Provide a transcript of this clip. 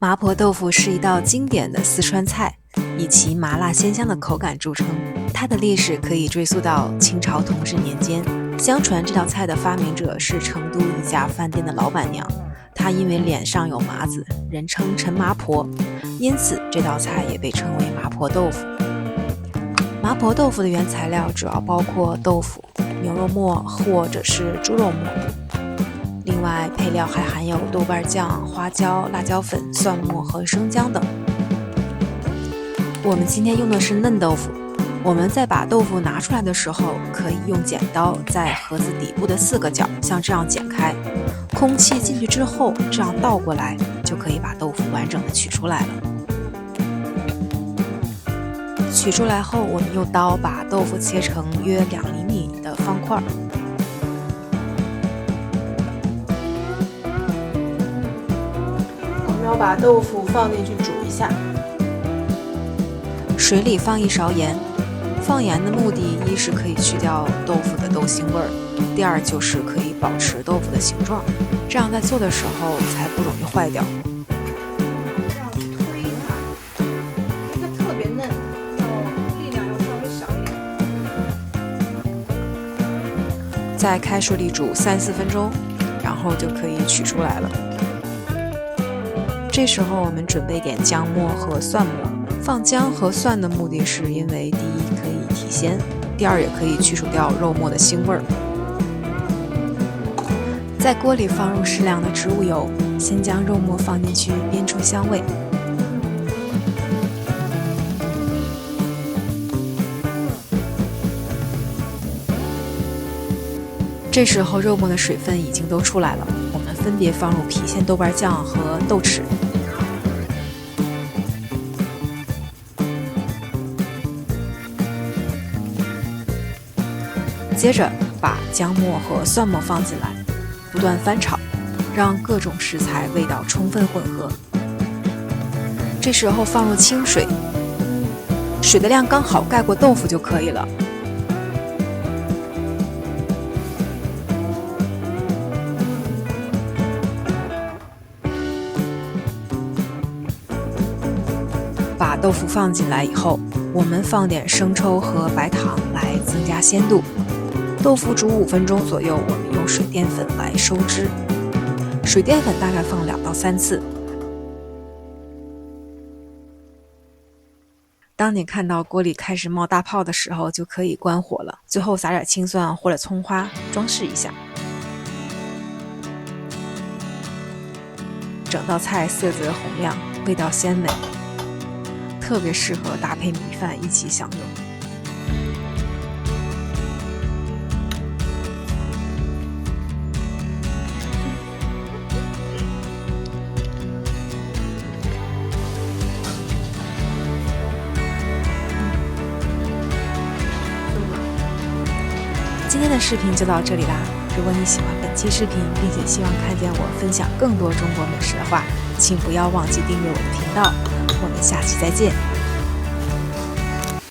麻婆豆腐是一道经典的四川菜，以其麻辣鲜香的口感著称。它的历史可以追溯到清朝同治年间。相传这道菜的发明者是成都一家饭店的老板娘，她因为脸上有麻子，人称陈麻婆，因此这道菜也被称为麻婆豆腐。麻婆豆腐的原材料主要包括豆腐、牛肉末或者是猪肉末，另外配料还含有豆瓣酱、花椒、辣椒粉、蒜末和生姜等。我们今天用的是嫩豆腐，我们在把豆腐拿出来的时候，可以用剪刀在盒子底部的4个角像这样剪开，空气进去之后，这样倒过来就可以把豆腐完整的取出来了。取出来后，我们用刀把豆腐切成约2厘米的方块。我们要把豆腐放进去煮一下，水里放1勺盐。放盐的目的，一是可以去掉豆腐的豆腥味儿，第二就是可以保持豆腐的形状，这样在做的时候才不容易坏掉。这样推它，因为它特别嫩，力量要稍微小一点。在开水里煮3-4分钟，然后就可以取出来了。这时候我们准备点姜末和蒜末。放姜和蒜的目的是因为第一可以提鲜，第二也可以去除掉肉末的腥味儿。在锅里放入适量的植物油，先将肉末放进去煸出香味。这时候肉末的水分已经都出来了，我们分别放入郫县豆瓣酱和豆豉。接着把姜末和蒜末放进来，不断翻炒，让各种食材味道充分混合。这时候放入清水，水的量刚好盖过豆腐就可以了。把豆腐放进来以后，我们放点生抽和白糖来增加鲜度。豆腐煮5分钟左右，我们用水淀粉来收汁，水淀粉大概放2到3次。当你看到锅里开始冒大泡的时候，就可以关火了。最后撒点青蒜或者葱花装饰一下。整道菜色泽红亮，味道鲜美，特别适合搭配米饭一起享用。今天的视频就到这里啦！如果你喜欢本期视频，并且希望看见我分享更多中国美食的话，请不要忘记订阅我的频道。我们下期再见。